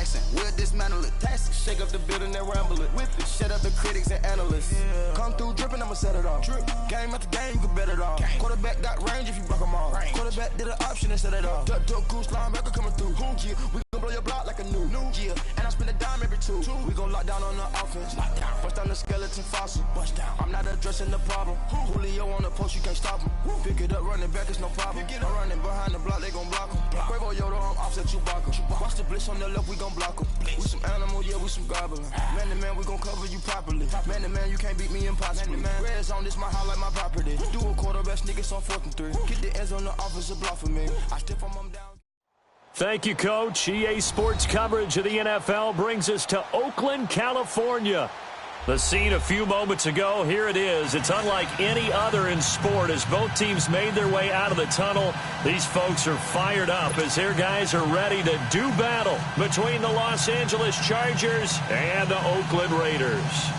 Jackson. We'll dismantle it. Taxi. Shake up the building and ramble it. Whip it. Shut up the critics and analysts. Yeah. Come through dripping, I'ma set it off. Drip. Game after game, you can bet it off. Game. Quarterback got range if you block them off. Range. Quarterback did an option and set it off. Duck goose linebacker coming through. Yeah. We gon' blow your block like a new. Yeah. And I spend a dime every two. We gon' lock down on the offense. Bust down the skeleton fossil. Bust down. I'm not addressing the problem. Julio on the post, you can't stop him. Pick it up, running back, it's no problem. I'm running behind the block, they gon' block him. Quavo Yoda, I'm offset Chewbacca. Watch the blitz on the left, we gon' block him. We some animal, yeah, we some goblin. Man to man, we gon' cover you properly. Man to man, you can't beat me impossibly. Red zone, this my house like my property. Do a quarter best niggas on 4th and 3. Get the ends on the offensive block for me. I stiff them down. Thank you, Coach. EA Sports coverage of the NFL brings us to Oakland, California. The scene a few moments ago, here it is. It's unlike any other in sport as both teams made their way out of the tunnel. These folks are fired up as their guys are ready to do battle between the Los Angeles Chargers and the Oakland Raiders.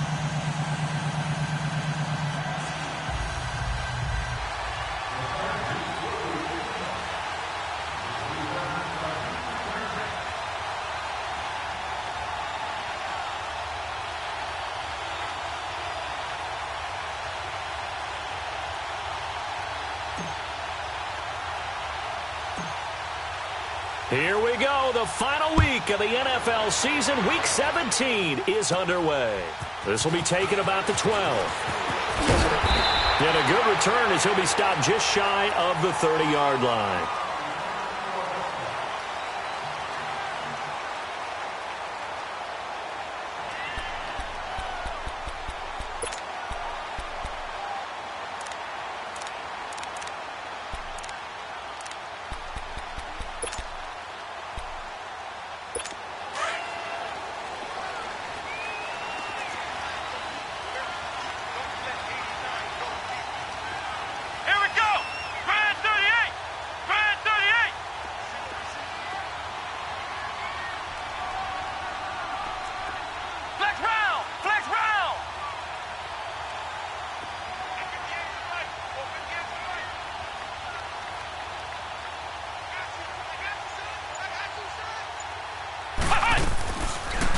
Here we go. The final week of the NFL season. Week 17 is underway. This will be taken about the 12. And a good return as he'll be stopped just shy of the 30-yard line.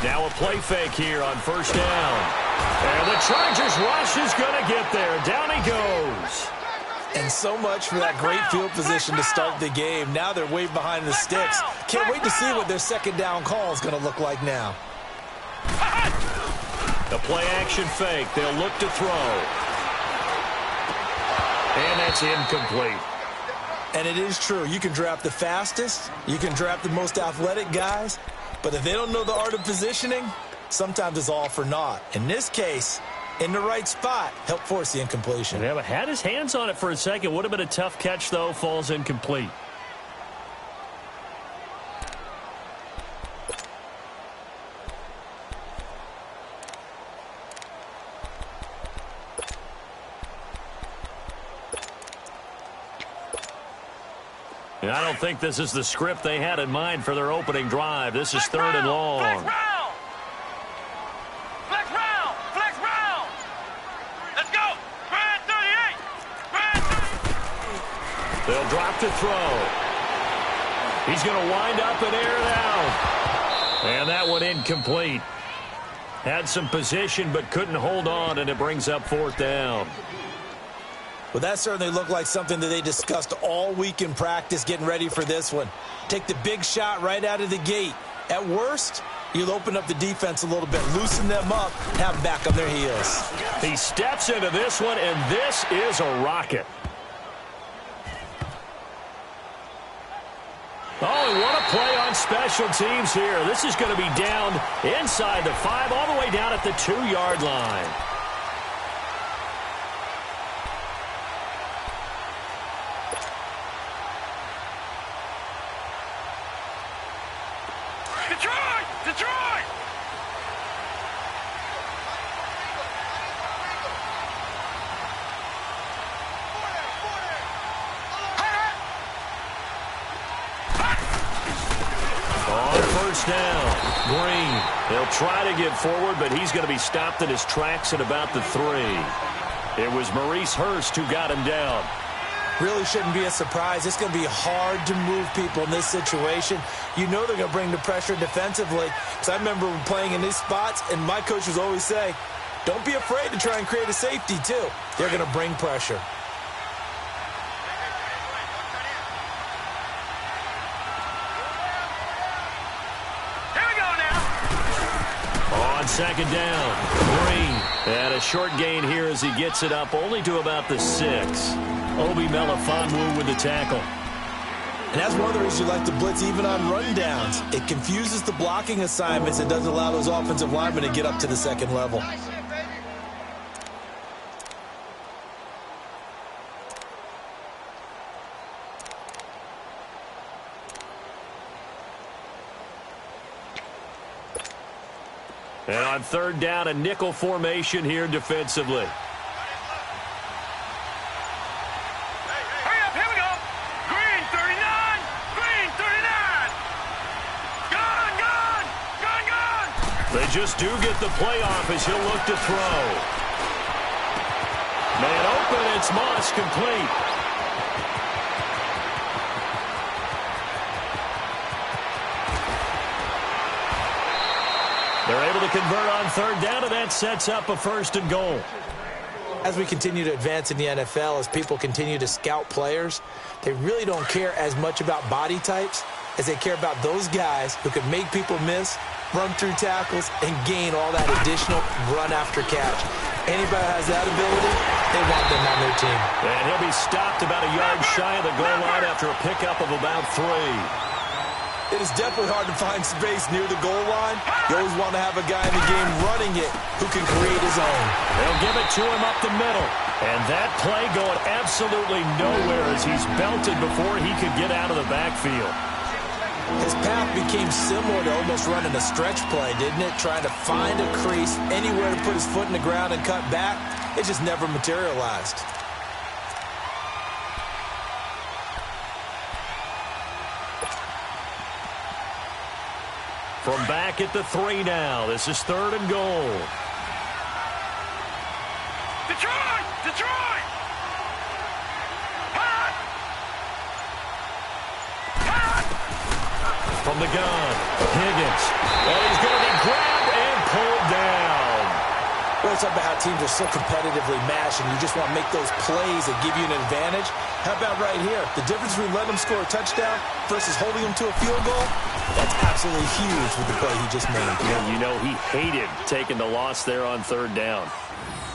Now a play fake here on first down. And the Chargers rush is going to get there. Down he goes. And so much for that great field position to start the game. Now they're way behind the sticks. Can't wait to see what their second down call is going to look like now. The play action fake. They'll look to throw. And that's incomplete. And it is true. You can draft the fastest. You can draft the most athletic guys. But if they don't know the art of positioning, sometimes it's all for naught. In this case, in the right spot, help force the incompletion. Yeah, but had his hands on it for a second. Would have been a tough catch, though. Falls incomplete. And I don't think this is the script they had in mind for their opening drive. This is third and long. Flex round! Flex round! Flex round! Let's go! Brand 38! Brand 38! They'll drop to throw. He's going to wind up and air it out. And that one incomplete. Had some position but couldn't hold on, and it brings up fourth down. Well, that certainly looked like something that they discussed all week in practice getting ready for this one. Take the big shot right out of the gate. At worst, you'll open up the defense a little bit, loosen them up, have them back on their heels. He steps into this one, and this is a rocket. Oh, and what a play on special teams here. This is going to be down inside the 5, all the way down at the 2-yard line. Detroit! On first down, Green. They'll try to get forward, but he's going to be stopped in his tracks at about the 3. It was Maurice Hurst who got him down. really shouldn't be a surprise. It's going to be hard to move people in this situation. You know they're going to bring the pressure defensively. Because I remember playing in these spots, and my coaches always say, don't be afraid to try and create a safety, too. They're going to bring pressure. On second down, Green. And a short gain here as he gets it up only to about the 6. Obi Melifonwu with the tackle. And that's one of the reasons you like to blitz even on rundowns. It confuses the blocking assignments and doesn't allow those offensive linemen to get up to the second level. And on third down, a nickel formation here defensively. Hurry up, here we go. Green 39, Green 39. Gone, gone, gone, gone. They just do get the play off as he'll look to throw. Man open, it's Moss, complete. They're able to convert on third down, and that sets up a 1st and goal. As we continue to advance in the NFL, as people continue to scout players, they really don't care as much about body types as they care about those guys who can make people miss, run through tackles, and gain all that additional run after catch. Anybody who has that ability, they want them on their team. And he'll be stopped about a yard shy of the goal line after a pickup of about 3. It is definitely hard to find space near the goal line. You always want to have a guy in the game running it who can create his own. They'll give it to him up the middle. And that play going absolutely nowhere as he's belted before he could get out of the backfield. His path became similar to almost running a stretch play, didn't it? Trying to find a crease, anywhere to put his foot in the ground and cut back. It just never materialized. From back at the 3 now. This is 3rd and goal. Detroit, Detroit. Hot. Hot. From the gun, Higgins. And he's going to be grabbed and pulled down. Well, it's about how teams are so competitively matched, and you just want to make those plays that give you an advantage. How about right here? The difference between letting them score a touchdown versus holding them to a field goal, that's absolutely huge with the play he just made. Yeah, you know, he hated taking the loss there on 3rd down.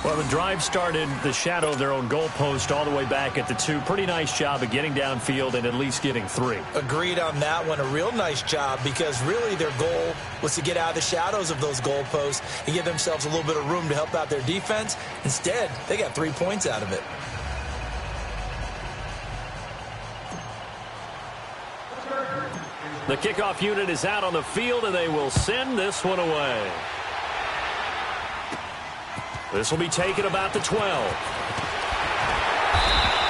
Well, the drive started the shadow of their own goalpost all the way back at the 2. Pretty nice job of getting downfield and at least getting 3. Agreed on that one. A real nice job because really their goal was to get out of the shadows of those goalposts and give themselves a little bit of room to help out their defense. Instead, they got 3 points out of it. The kickoff unit is out on the field, and they will send this one away. This will be taken about the 12.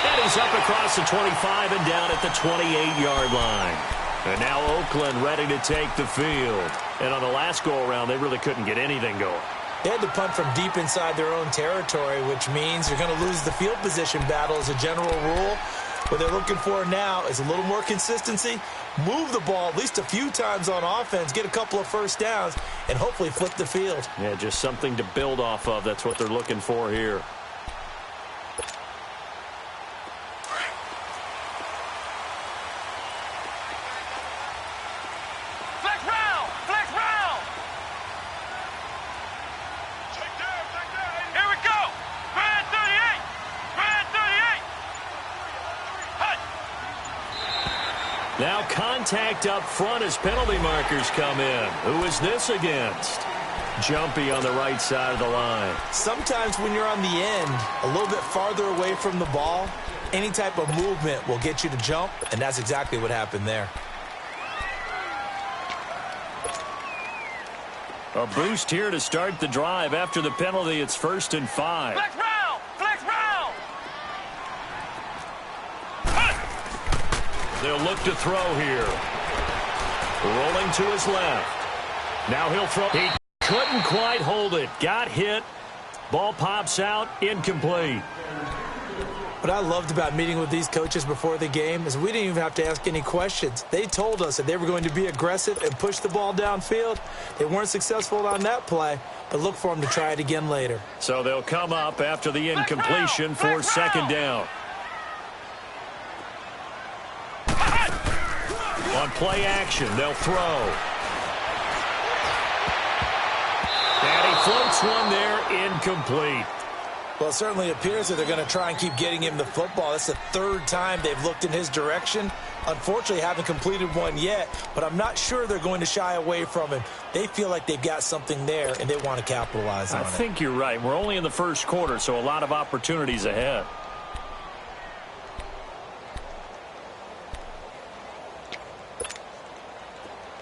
And he's up across the 25 and down at the 28-yard line. And now Oakland ready to take the field. And on the last go-around, they really couldn't get anything going. They had to punt from deep inside their own territory, which means you're going to lose the field position battle as a general rule. What they're looking for now is a little more consistency, move the ball at least a few times on offense, get a couple of first downs, and hopefully flip the field. Yeah, just something to build off of. That's what they're looking for here. Flex round, flex round. Here we go. Grand 38, Grand 38. Hut. Now contact up front as penalty markers come in. Who is this against? Jumpy on the right side of the line. Sometimes when you're on the end, a little bit farther away from the ball, any type of movement will get you to jump, and that's exactly what happened there. A boost here to start the drive. After the penalty, it's 1st and 5. Flex round, flex round. Hut. They'll look to throw here. Rolling to his left. Now he'll throw. He couldn't quite hold it. Got hit. Ball pops out. Incomplete. What I loved about meeting with these coaches before the game is we didn't even have to ask any questions. They told us that they were going to be aggressive and push the ball downfield. They weren't successful on that play, but look for them to try it again later. So they'll come up after the incompletion for second down. On play action, they'll throw. And he floats one there, incomplete. Well, it certainly appears that they're going to try and keep getting him the football. That's the third time they've looked in his direction. Unfortunately, haven't completed one yet, but I'm not sure they're going to shy away from him. They feel like they've got something there, and they want to capitalize on it. I think you're right. We're only in the first quarter, so a lot of opportunities ahead.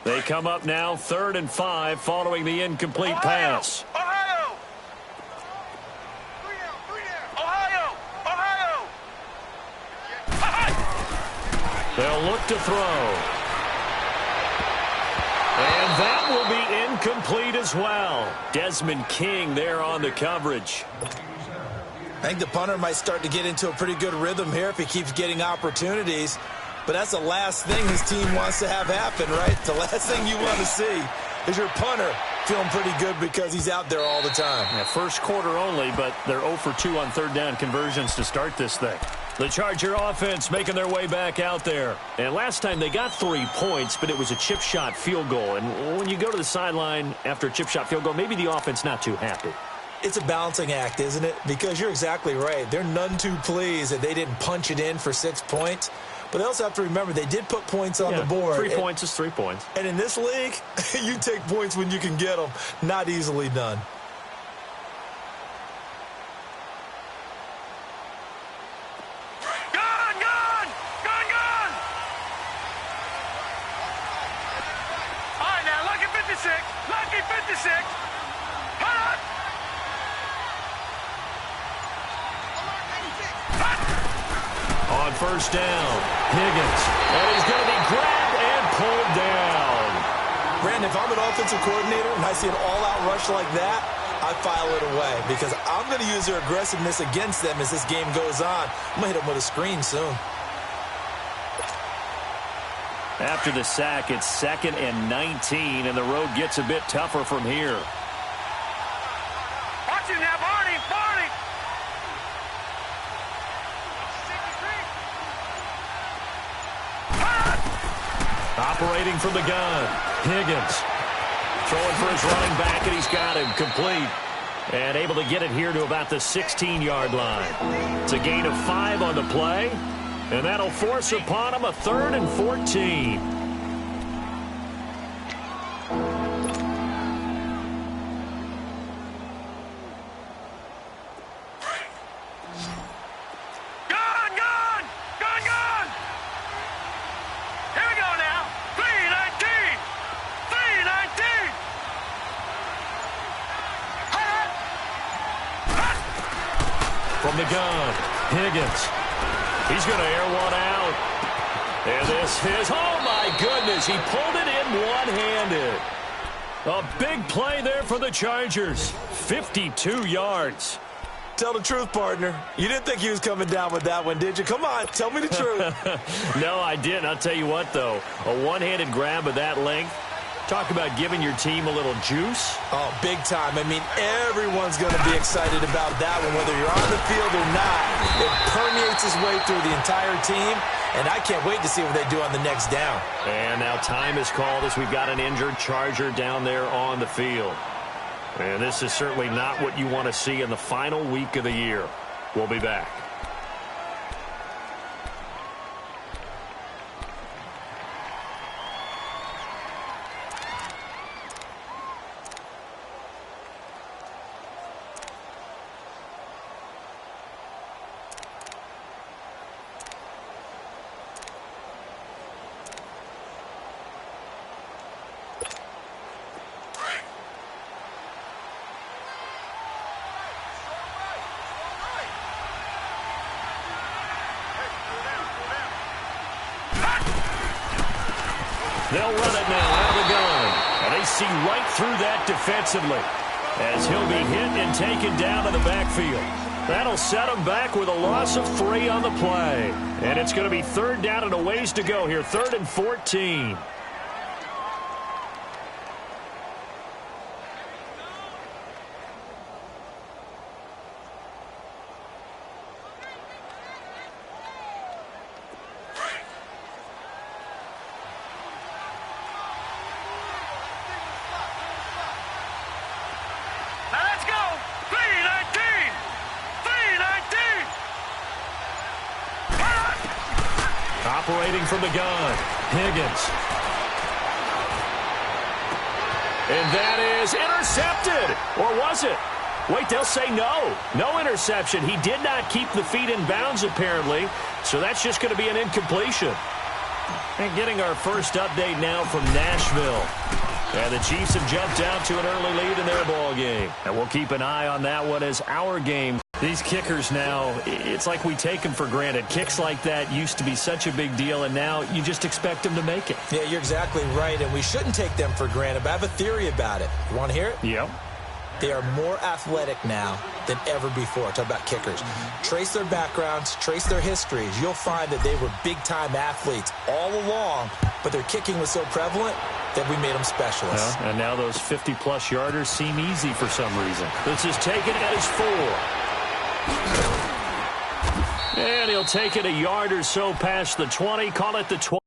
They come up now, 3rd and 5, following the incomplete pass. They'll look to throw. And that will be incomplete as well. Desmond King there on the coverage. I think the punter might start to get into a pretty good rhythm here if he keeps getting opportunities. But that's the last thing his team wants to have happen, right? The last thing you want to see is your punter feeling pretty good because he's out there all the time. Yeah, first quarter only, but they're 0 for 2 on third down conversions to start this thing. The Charger offense making their way back out there. And last time they got 3 points, but it was a chip shot field goal. And when you go to the sideline after a chip shot field goal, maybe the offense not too happy. It's a balancing act, isn't it? Because you're exactly right. They're none too pleased that they didn't punch it in for 6 points. But they also have to remember they did put points on the board. 3 points is 3 points. And in this league, you take points when you can get them. Not easily done. On first down, Higgins. And he's going to be grabbed and pulled down. Brandon, if I'm an offensive coordinator and I see an all-out rush like that, I file it away because I'm going to use their aggressiveness against them as this game goes on. I'm going to hit them with a screen soon. After the sack, it's 2nd and 19, and the road gets a bit tougher from here. Watch it now, Barney, Barney. Operating from the gun, Higgins. Throwing for his running back, and he's got him complete. And able to get it here to about the 16-yard line. It's a gain of 5 on the play. And that'll force upon him a 3rd and 14. Here we go now. 319. 319. From the gun, Higgins. He's going to air one out. And this is, oh my goodness, he pulled it in one-handed. A big play there for the Chargers. 52 yards. Tell the truth, partner. You didn't think he was coming down with that one, did you? Come on, tell me the truth. No, I didn't. I'll tell you what, though. A one-handed grab of that length. Talk about giving your team a little juice. Oh, big time. I mean, everyone's going to be excited about that one, whether you're on the field or not. It permeates its way through the entire team, and I can't wait to see what they do on the next down. And now time is called as we've got an injured Charger down there on the field. And this is certainly not what you want to see in the final week of the year. We'll be back. They'll run it now out of the gun. And they see right through that defensively as he'll be hit and taken down to the backfield. That'll set them back with a loss of 3 on the play. And it's going to be 3rd down and a ways to go here. 3rd and 14. Operating from the gun, Higgins. And that is intercepted. Or was it? Wait, they'll say no. No interception. He did not keep the feet in bounds, apparently. So that's just going to be an incompletion. And getting our first update now from Nashville. And the Chiefs have jumped out to an early lead in their ball game. And we'll keep an eye on that one as our game. These kickers now, it's like we take them for granted. Kicks like that used to be such a big deal, and now you just expect them to make it. Yeah, you're exactly right, and we shouldn't take them for granted, but I have a theory about it. You want to hear it? Yep. They are more athletic now than ever before. Talk about kickers. Trace their backgrounds, trace their histories. You'll find that they were big-time athletes all along, but their kicking was so prevalent that we made them specialists. And now those 50-plus yarders seem easy for some reason. This is taken at his 4. And he'll take it a yard or so past the 20. Call it the 20.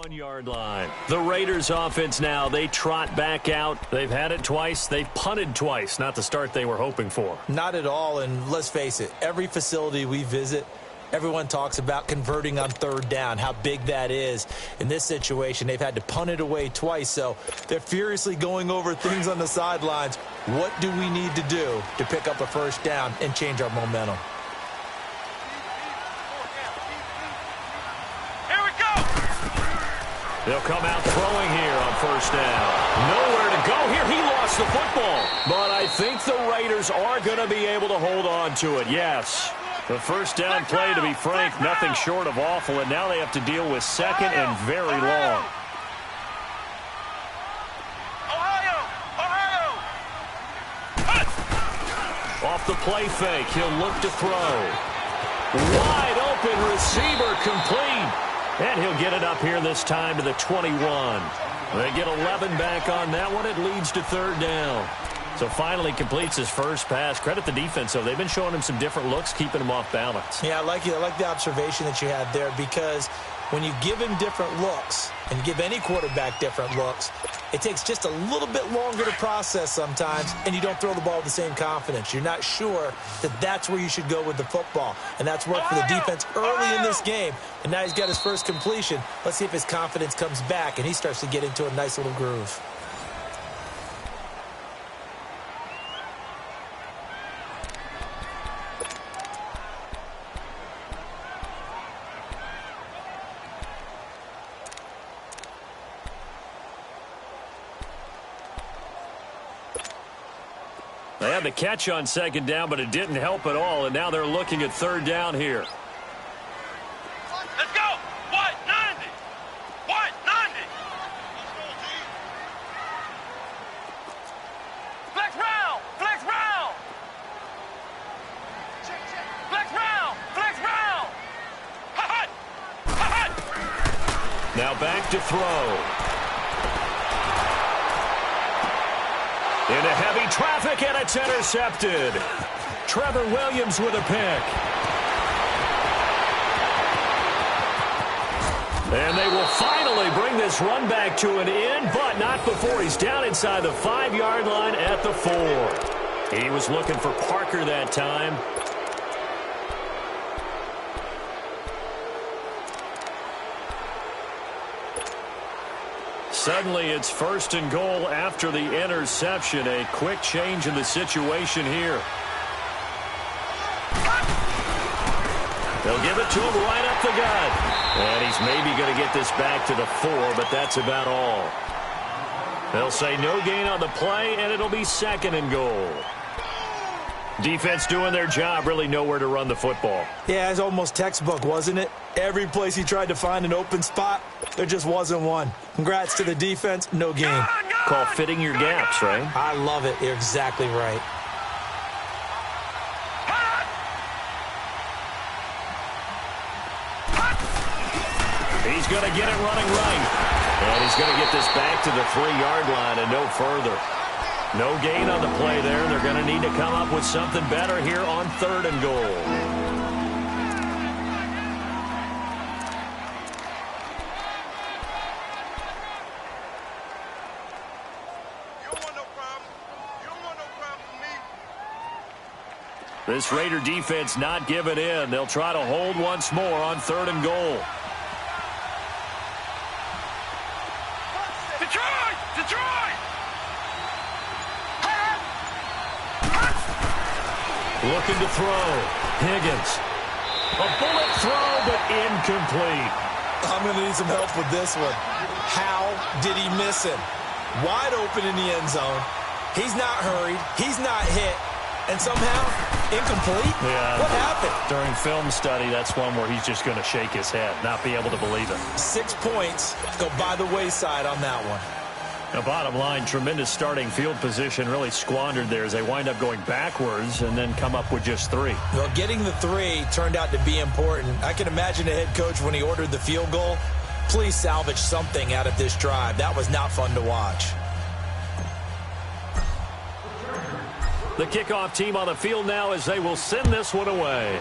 Yard line. The Raiders offense now, they trot back out. They've had it twice. They've punted twice. Not the start they were hoping for. Not at all, and let's face it, every facility we visit, everyone talks about converting on 3rd down, how big that is. In this situation, they've had to punt it away twice, so they're furiously going over things on the sidelines. What do we need to do to pick up a 1st down and change our momentum? They'll come out throwing here on 1st down. Nowhere to go here. He lost the football. But I think the Raiders are going to be able to hold on to it. Yes. The 1st down play, to be frank, nothing short of awful. And now they have to deal with 2nd and very long. Off the play fake, he'll look to throw. Wide open receiver, complete. And he'll get it up here this time to the 21. They get 11 back on that one. It leads to 3rd down. So finally completes his first pass. Credit the defense, though. They've been showing him some different looks, keeping him off balance. Yeah, I like the observation that you had there, because when you give him different looks, and you give any quarterback different looks, it takes just a little bit longer to process sometimes, and you don't throw the ball with the same confidence. You're not sure that that's where you should go with the football, and that's worked for the defense early in this game, and now he's got his first completion. Let's see if his confidence comes back, and he starts to get into a nice little groove. They had the catch on 2nd down, but it didn't help at all, and now they're looking at 3rd down here. Let's go! What? 90! What? 90! Flex round! Flex round! Flex round! Flex round! Ha-ha! Ha-ha! Now back to throw. Into heavy traffic, and it's intercepted. Trevor Williams with a pick. And they will finally bring this this run back to an end, but not before he's down inside the 5-yard line at the 4. He was looking for Parker that time. Suddenly, it's 1st and goal after the interception. A quick change in the situation here. They'll give it to him right up the gut. And he's maybe going to get this back to the 4, but that's about all. They'll say no gain on the play, and it'll be 2nd and goal. Defense doing their job, really nowhere to run the football. Yeah, it's almost textbook, wasn't it? Every place he tried to find an open spot, there just wasn't one. Congrats to the defense, no gain. Call fitting your gaps, right? I love it. You're exactly right. He's going to get it running right. And he's going to get this back to the 3-yard line and no further. No gain on the play there. They're going to need to come up with something better here on 3rd and goal. This Raider defense not giving in. They'll try to hold once more on 3rd and goal. Detroit! Looking to throw. Higgins. A bullet throw, but incomplete. I'm going to need some help with this one. How did he miss him? Wide open in the end zone. He's not hurried. He's not hit. And somehow, incomplete? Yeah. What happened? During film study, that's one where he's just going to shake his head, not be able to believe it. 6 points go by the wayside on that one. Now, bottom line, tremendous starting field position, really squandered there as they wind up going backwards and then come up with just 3. Well, getting the 3 turned out to be important. I can imagine the head coach when he ordered the field goal. Please salvage something out of this drive. That was not fun to watch. The kickoff team on the field now as they will send this one away.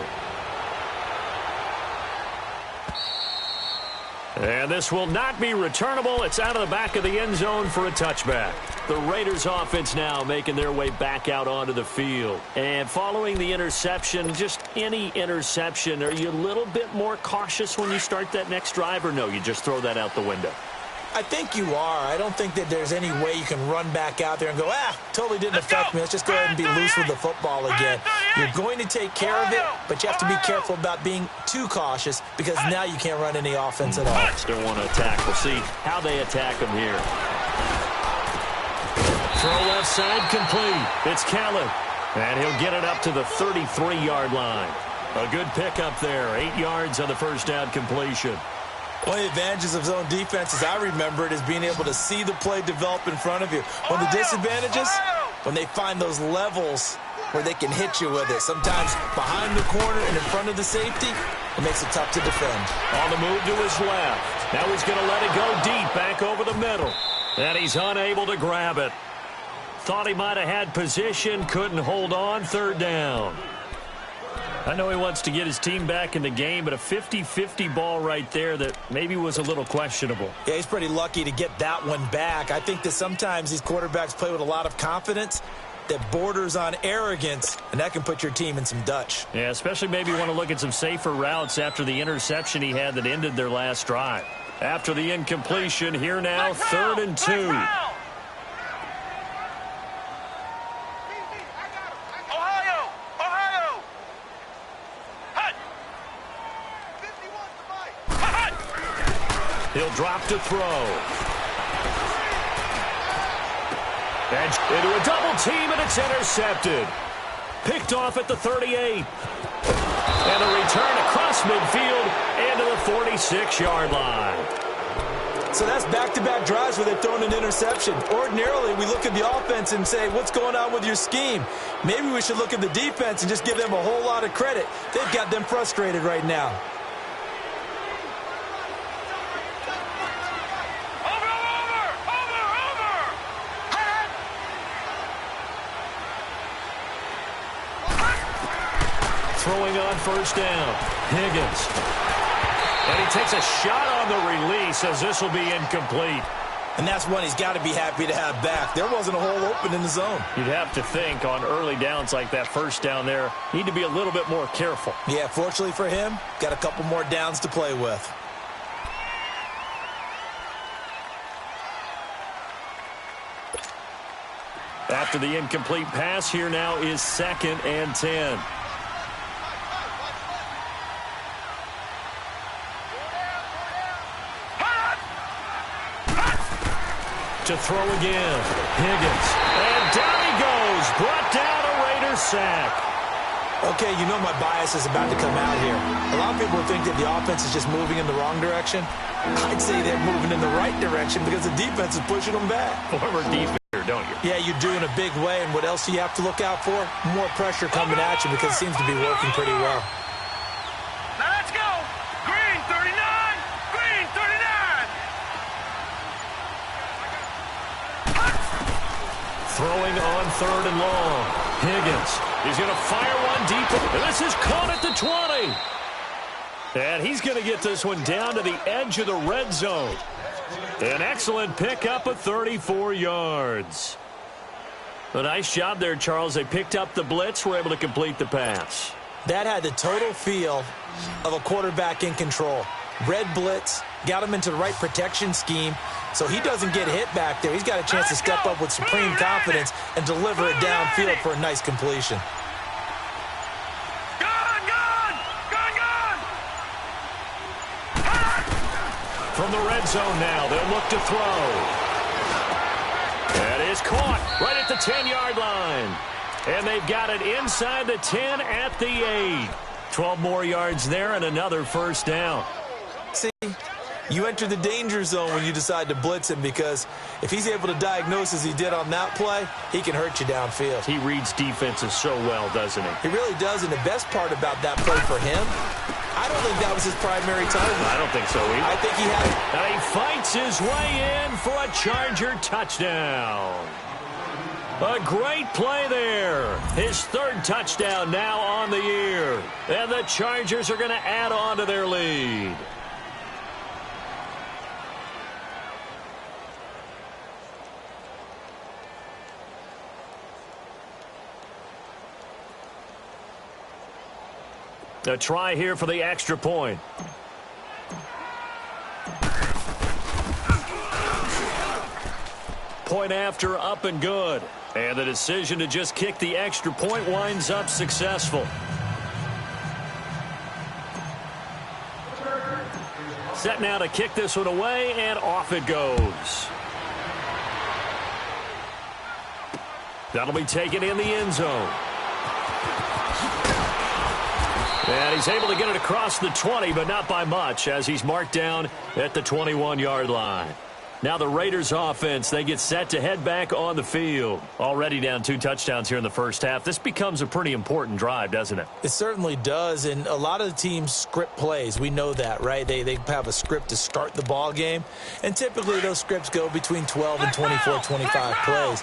And this will not be returnable. It's out of the back of the end zone for a touchback. The Raiders offense now making their way back out onto the field. And following the interception, just any interception, are you a little bit more cautious when you start that next drive, or no, you just throw that out the window? I think you are. I don't think that there's any way you can run back out there and go, totally didn't affect me. Let's just go ahead and be loose with the football again. You're going to take care of it, but you have to be careful about being too cautious because now you can't run any offense at all. Still want to attack. We'll see how they attack them here. Throw left side complete. It's Kellen. And he'll get it up to the 33-yard line. A good pickup there. 8 yards on the first down completion. One of the advantages of zone defense, as I remember it, is being able to see the play develop in front of you. One of the disadvantages, when they find those levels where they can hit you with it. Sometimes behind the corner and in front of the safety, it makes it tough to defend. On the move to his left. Now he's going to let it go deep back over the middle. And he's unable to grab it. Thought he might have had position, couldn't hold on, 3rd down. I know he wants to get his team back in the game, but a 50-50 ball right there that maybe was a little questionable. Yeah, he's pretty lucky to get that one back. I think that sometimes these quarterbacks play with a lot of confidence that borders on arrogance, and that can put your team in some Dutch. Yeah, especially maybe you want to look at some safer routes after the interception he had that ended their last drive. After the incompletion, here now, 3rd and 2. He'll drop to throw. And into a double team, and it's intercepted. Picked off at the 38. And a return across midfield and to the 46-yard line. So that's back-to-back drives where they've thrown an interception. Ordinarily, we look at the offense and say, what's going on with your scheme? Maybe we should look at the defense and just give them a whole lot of credit. They've got them frustrated right now. Throwing on 1st down. Higgins. And he takes a shot on the release as this will be incomplete. And that's one he's got to be happy to have back. There wasn't a hole open in the zone. You'd have to think on early downs like that first down there, need to be a little bit more careful. Yeah, fortunately for him, got a couple more downs to play with. After the incomplete pass, here now is 2nd and 10. To throw again. Higgins. And down he goes. Brought down a Raiders sack. Okay, you know my bias is about to come out here. A lot of people think that the offense is just moving in the wrong direction. I'd say they're moving in the right direction because the defense is pushing them back. Former defender, don't you? Yeah, you do in a big way. And what else do you have to look out for? More pressure coming at you because it seems to be working pretty well. Now let's go. Green 39. Green 39. Throwing on 3rd and long. Higgins. He's going to fire one deep. And this is caught at the 20. And he's going to get this one down to the edge of the red zone. An excellent pickup of 34 yards. A nice job there, Charles. They picked up the blitz, were able to complete the pass. That had the total feel of a quarterback in control. Red blitz, got him into the right protection scheme, so he doesn't get hit back there. He's got a chance to step up with supreme confidence and deliver it downfield for a nice completion. From the red zone now, they'll look to throw. That is caught right at the 10-yard line. And they've got it inside the 10 at the 8. 12 more yards there and another first down. See, you enter the danger zone when you decide to blitz him because if he's able to diagnose as he did on that play, he can hurt you downfield. He reads defenses so well, doesn't he? He really does, and the best part about that play for him, I don't think that was his primary target. I don't think so either. I think he had it. And he fights his way in for a Charger touchdown. A great play there. His 3rd touchdown now on the year. And the Chargers are going to add on to their lead. A try here for the extra point. Point after, up and good. And the decision to just kick the extra point winds up successful. Set now to kick this one away, and off it goes. That'll be taken in the end zone. And he's able to get it across the 20, but not by much, as he's marked down at the 21-yard line. Now the Raiders offense, they get set to head back on the field. Already down 2 touchdowns here in the first half. This becomes a pretty important drive, doesn't it? It certainly does, and a lot of the teams script plays. We know that, right? They have a script to start the ball game, and typically those scripts go between 12 and 24, 25 plays.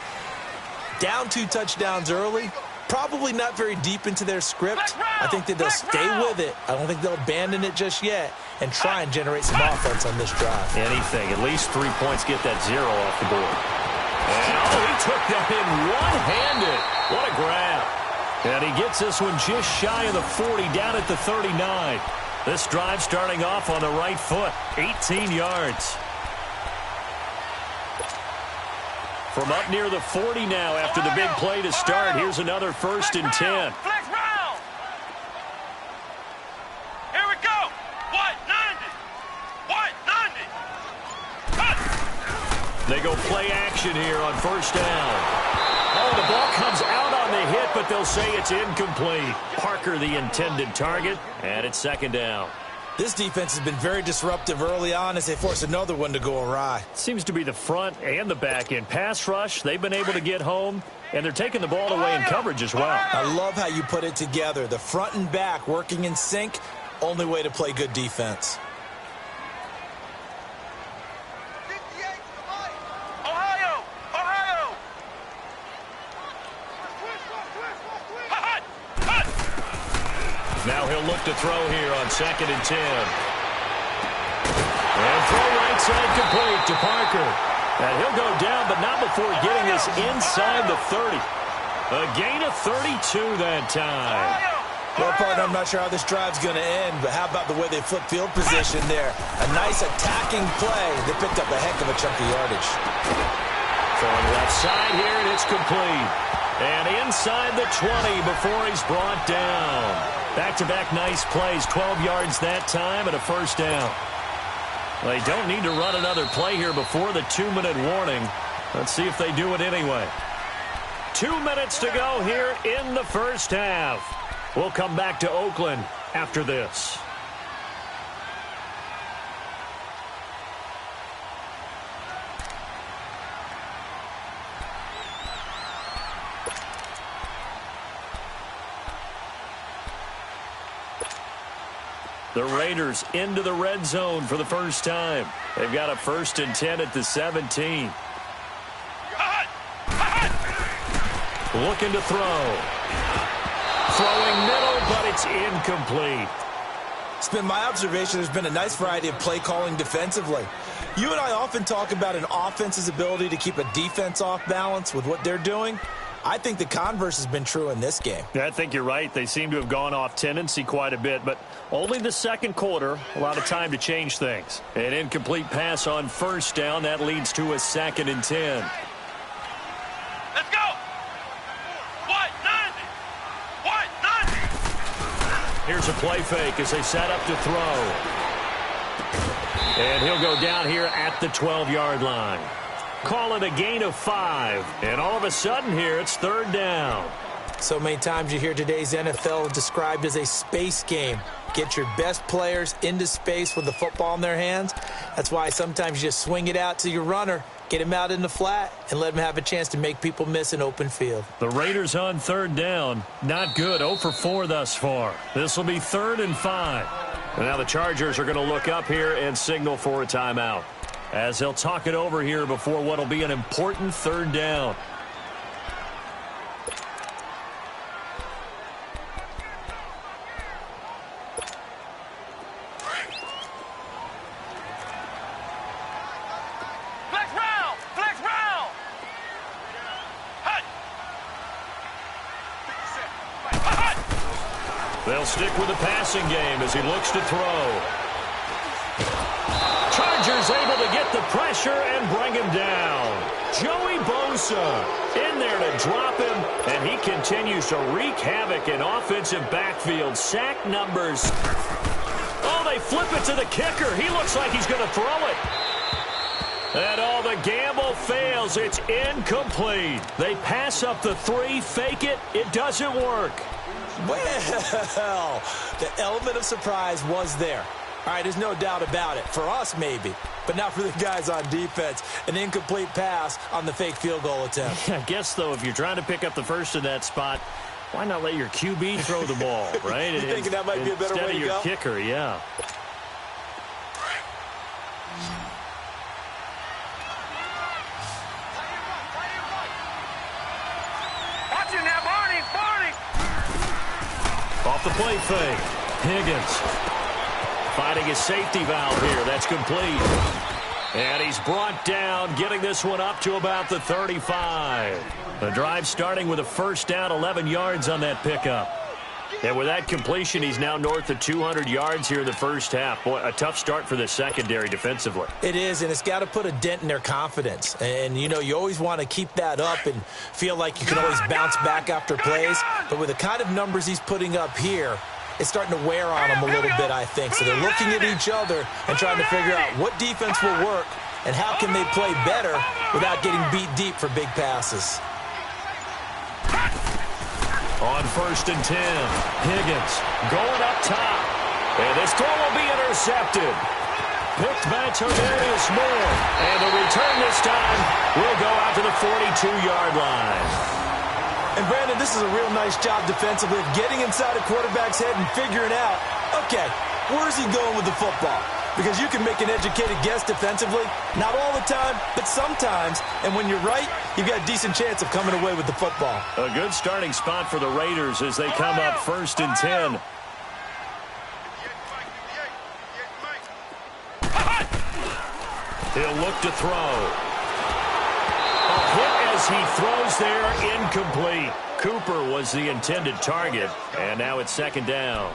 Down 2 touchdowns early, probably not very deep into their script. I think that they'll stay with it. I don't think they'll abandon it just yet and try and generate some offense on this drive. Anything. At least 3 points, get that 0 off the board. And he took that in one-handed. What a grab. And he gets this one just shy of the 40, down at the 39. This drive starting off on the right foot, 18 yards. From up near the 40 now after the big play to start. Here's another 1st and 10. Flex round. Here we go. What? 90. What? 90. Cut. They go play action here on 1st down. Oh, the ball comes out on the hit, but they'll say it's incomplete. Parker the intended target, and it's 2nd down. This defense has been very disruptive early on as they force another one to go awry. Seems to be the front and the back end. Pass rush, they've been able to get home, and they're taking the ball away in coverage as well. I love how you put it together. The front and back working in sync, only way to play good defense. Ohio. Ohio. Now he'll look to throw here on 2nd and 10. Outside complete to Parker. And he'll go down, but not before getting this inside the 30. A gain of 32 that time. Well, partner, I'm not sure how this drive's going to end, but how about the way they flip field position there? A nice attacking play. They picked up a heck of a chunk of yardage. Throwing left side here, and it's complete. And inside the 20 before he's brought down. Back-to-back nice plays, 12 yards that time and a first down. They don't need to run another play here before the 2-minute warning. Let's see if they do it anyway. 2 minutes to go here in the first half. We'll come back to Oakland after this. The Raiders into the red zone for the first time. They've got a 1st and 10 at the 17. Looking to throw. Throwing middle, but it's incomplete. It's been my observation there's been a nice variety of play calling defensively. You and I often talk about an offense's ability to keep a defense off balance with what they're doing. I think the converse has been true in this game. Yeah, I think you're right. They seem to have gone off tendency quite a bit, but only the second quarter, a lot of time to change things. An incomplete pass on first down. That leads to a 2nd and 10. Let's go. What? 90. What? 90. Here's a play fake as they set up to throw. And he'll go down here at the 12-yard line. Call it a gain of 5. And all of a sudden here, it's 3rd down. So many times you hear today's NFL described as a space game. Get your best players into space with the football in their hands. That's why sometimes you just swing it out to your runner, get him out in the flat, and let him have a chance to make people miss an open field. The Raiders on 3rd down. Not good. 0 for 4 thus far. This will be 3rd and 5. And now the Chargers are going to look up here and signal for a timeout, as they'll talk it over here before what will be an important 3rd down. Flex round. Flex round. Hut. They'll stick with the passing game as he looks to throw. Chargers able to get the pressure and bring him down. Joey Bosa in there to drop him, and he continues to wreak havoc in offensive backfield. Sack numbers. Oh, they flip it to the kicker. He looks like he's going to throw it. And all the gamble fails. It's incomplete. They pass up the 3, fake it. It doesn't work. Well, the element of surprise was there. All right, there's no doubt about it. For us, maybe. But not for the guys on defense. An incomplete pass on the fake field goal attempt. I guess, though, if you're trying to pick up the first in that spot, why not let your QB throw the ball, right? You thinking that might be a better way to go? Instead of your kicker, yeah. Watch it now, Barney. Barney. Off the play fake. Higgins finding his safety valve here. That's complete. And he's brought down, getting this one up to about the 35. The drive starting with a 1st down, 11 yards on that pickup. And with that completion, he's now north of 200 yards here in the first half. Boy, a tough start for the secondary defensively. It is, and it's got to put a dent in their confidence. And, you know, you always want to keep that up and feel like you can always bounce back after plays. But with the kind of numbers he's putting up here, it's starting to wear on them a little bit, I think. So they're looking at each other and trying to figure out what defense will work and how can they play better without getting beat deep for big passes. On 1st and 10, Higgins going up top. And this throw will be intercepted. Picked by Tavarius Moore. And the return this time will go out to the 42-yard line. And, Brandon, this is a real nice job defensively of getting inside a quarterback's head and figuring out, okay, where's he going with the football? Because you can make an educated guess defensively, not all the time, but sometimes. And when you're right, you've got a decent chance of coming away with the football. A good starting spot for the Raiders as they come up 1st and 10. He'll look to throw. A hit as he throws there, incomplete. Cooper was the intended target, and now it's second down.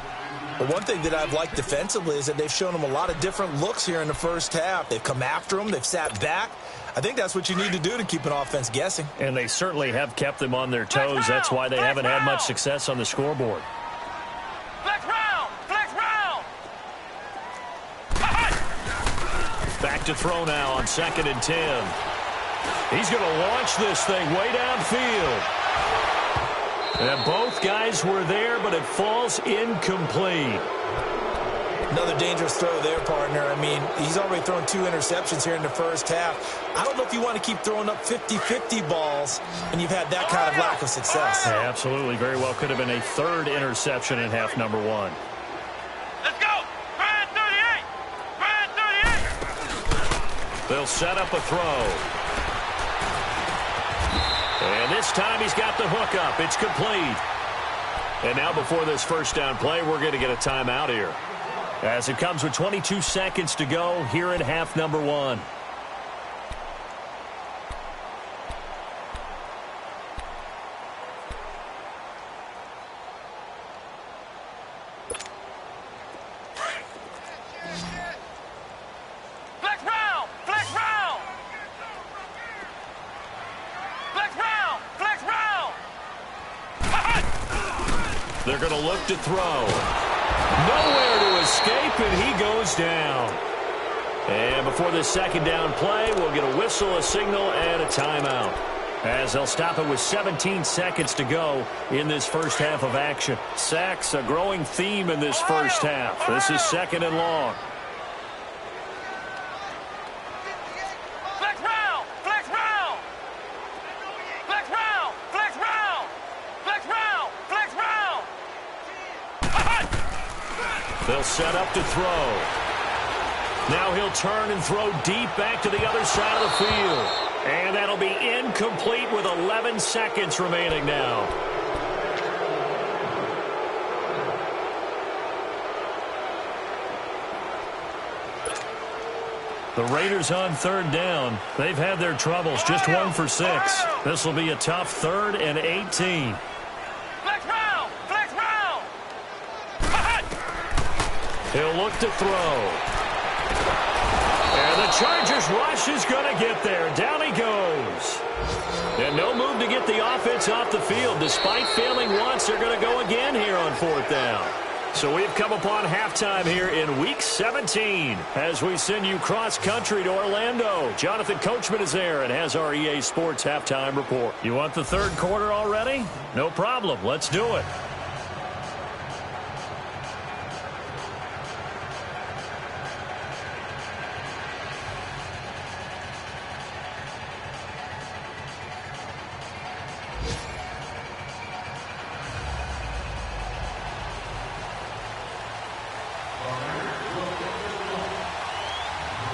Well, one thing that I've liked defensively is that they've shown him a lot of different looks here in the first half. They've come after him. They've sat back. I think that's what you need to do to keep an offense guessing. And they certainly have kept them on their toes. That's why they haven't had much success on the scoreboard. Flex round! Flex round! Back to throw now on 2nd and 10. He's going to launch this thing way downfield. And both guys were there, but it falls incomplete. Another dangerous throw there, partner. I mean, he's already thrown 2 interceptions here in the first half. I don't know if you want to keep throwing up 50-50 balls when you've had that kind of lack of success. Yeah, absolutely. Very well could have been a 3rd interception in half number 1. Let's go! Brand 38! Brand 38! They'll set up a throw. And this time he's got the hook up. It's complete. And now before this first down play, we're going to get a timeout here, as it comes with 22 seconds to go here in half number 1. Flex round! Flex round! Flex round! Flex round! They're going to look to throw. Nowhere to escape, and he goes down. And before this second down play, we'll get a whistle, a signal, and a timeout, as they'll stop it with 17 seconds to go in this first half of action. Sacks, a growing theme in this first half. This is 2nd and long. Flex round! Flex round! Flex round! Flex round! Flex round! Flex round! They'll set up to throw. Now he'll turn and throw deep back to the other side of the field. And that'll be incomplete with 11 seconds remaining now. The Raiders on 3rd down. They've had their troubles, just 1 for 6. This will be a tough 3rd and 18. Flex round! Flex round! He'll look to throw. And the Chargers rush is going to get there. Down he goes. And no move to get the offense off the field. Despite failing once, they're going to go again here on 4th down. So we've come upon halftime here in Week 17 as we send you cross-country to Orlando. Jonathan Coachman is there and has our EA Sports halftime report. You want the 3rd quarter already? No problem. Let's do it.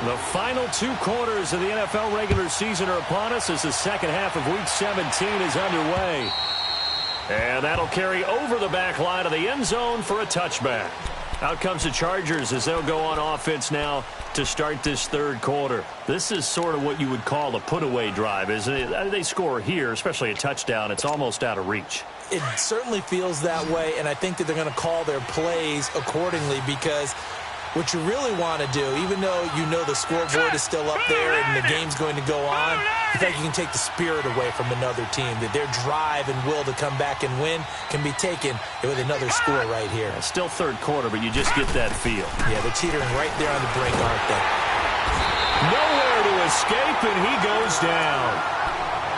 The final 2 quarters of the NFL regular season are upon us as the second half of Week 17 is underway. And that'll carry over the back line of the end zone for a touchback. Out comes the Chargers as they'll go on offense now to start this 3rd quarter. This is sort of what you would call a put-away drive, isn't it? They score here, especially a touchdown. It's almost out of reach. It certainly feels that way, and I think that they're going to call their plays accordingly, because what you really want to do, even though you know the scoreboard is still up there and the game's going to go on, I think you can take the spirit away from another team, that their drive and will to come back and win can be taken with another score right here. Still 3rd quarter, but you just get that feel. Yeah, they're teetering right there on the brink, aren't they? Nowhere to escape, and he goes down.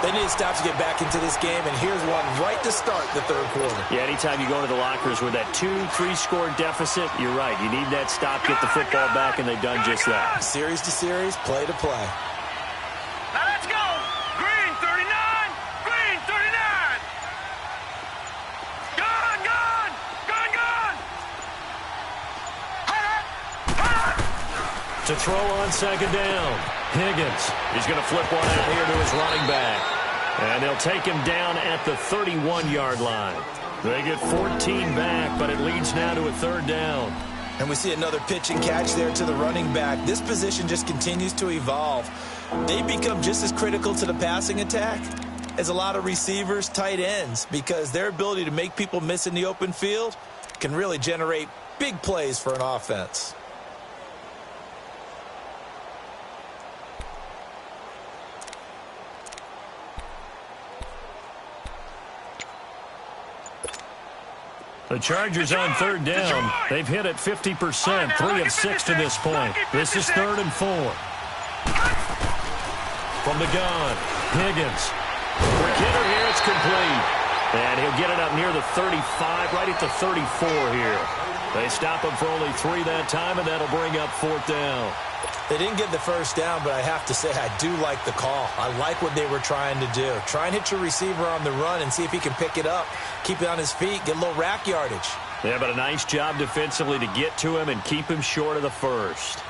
They need to stop to get back into this game, and here's one right to start the 3rd quarter. Yeah, anytime you go to the lockers with that 2-3 score deficit, you're right. You need that stop, get the football back, and they've done just that. Series to series, play to play. Now let's go! Green 39! Green 39! Gone! Gone! Gone! Gone! To throw on 2nd down. Higgins. He's going to flip one out here to his running back. And they'll take him down at the 31-yard line. They get 14 back, but it leads now to a 3rd down. And we see another pitch and catch there to the running back. This position just continues to evolve. They become just as critical to the passing attack as a lot of receivers, tight ends, because their ability to make people miss in the open field can really generate big plays for an offense. The Chargers on third down. They've hit it 50%, 3 of 6 to this point. This is 3rd and 4. From the gun, Higgins. Quick hitter here, it's complete. And he'll get it up near the 35, right at the 34 here. They stop him for only 3 that time, and that'll bring up 4th down. They didn't get the first down, but I have to say I do like the call. I like what they were trying to do. Try and hit your receiver on the run and see if he can pick it up, keep it on his feet, get a little rack yardage. Yeah, but a nice job defensively to get to him and keep him short of the first.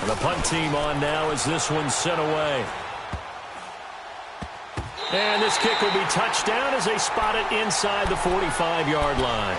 And the punt team on now as this one's sent away. And this kick will be touched down as they spot it inside the 45-yard line.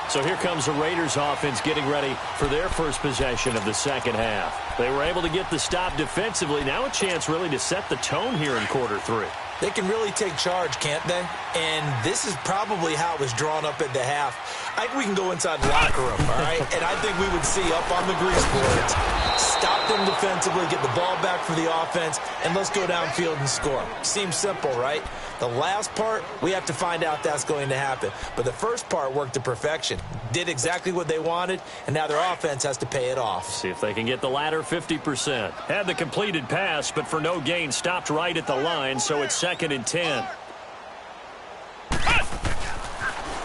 So here comes the Raiders offense getting ready for their first possession of the second half. They were able to get the stop defensively. Now a chance really to set the tone here in quarter 3. They can really take charge, can't they? And this is probably how it was drawn up at the half. I think we can go inside the locker room, all right? And I think we would see up on the grease boards, stop them defensively, get the ball back for the offense, and let's go downfield and score. Seems simple, right? The last part, we have to find out that's going to happen. But the first part worked to perfection. Did exactly what they wanted, and now their offense has to pay it off. See if they can get the latter 50%. Had the completed pass, but for no gain, stopped right at the line, so it's 2nd and 10.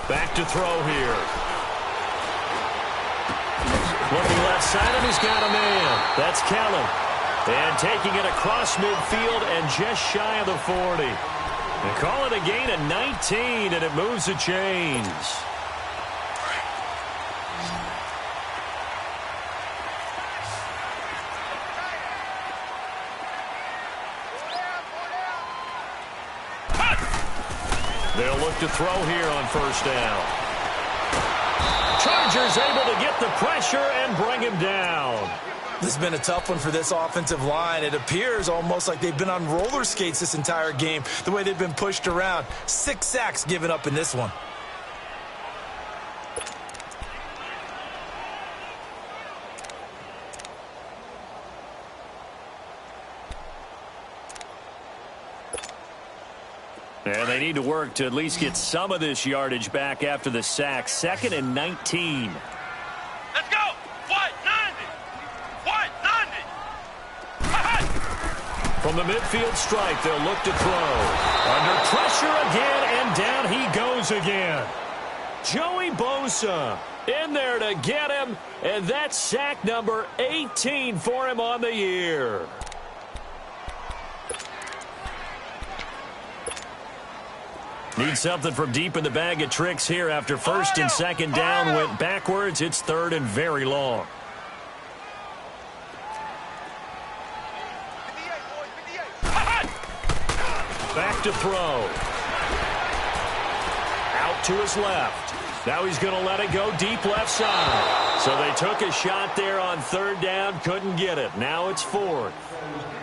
Back to throw here. Looking left side, and he's got a man. That's Kellen. And taking it across midfield and just shy of the 40. They call it a gain of 19, and it moves the chains. They'll look to throw here on first down. Chargers able to get the pressure and bring him down. This has been a tough one for this offensive line. It appears almost like they've been on roller skates this entire game, the way they've been pushed around. 6 sacks given up in this one. And they need to work to at least get some of this yardage back after the sack. 2nd and 19. Let's go. White 90. White 90. From the midfield stripe, they'll look to throw. Under pressure again, and down he goes again. Joey Bosa in there to get him, and that's sack number 18 for him on the year. Need something from deep in the bag of tricks here after first and second down went backwards. It's 3rd and very long. Back to throw. Out to his left. Now he's going to let it go deep left side. So they took a shot there on 3rd down, couldn't get it. Now it's 4th.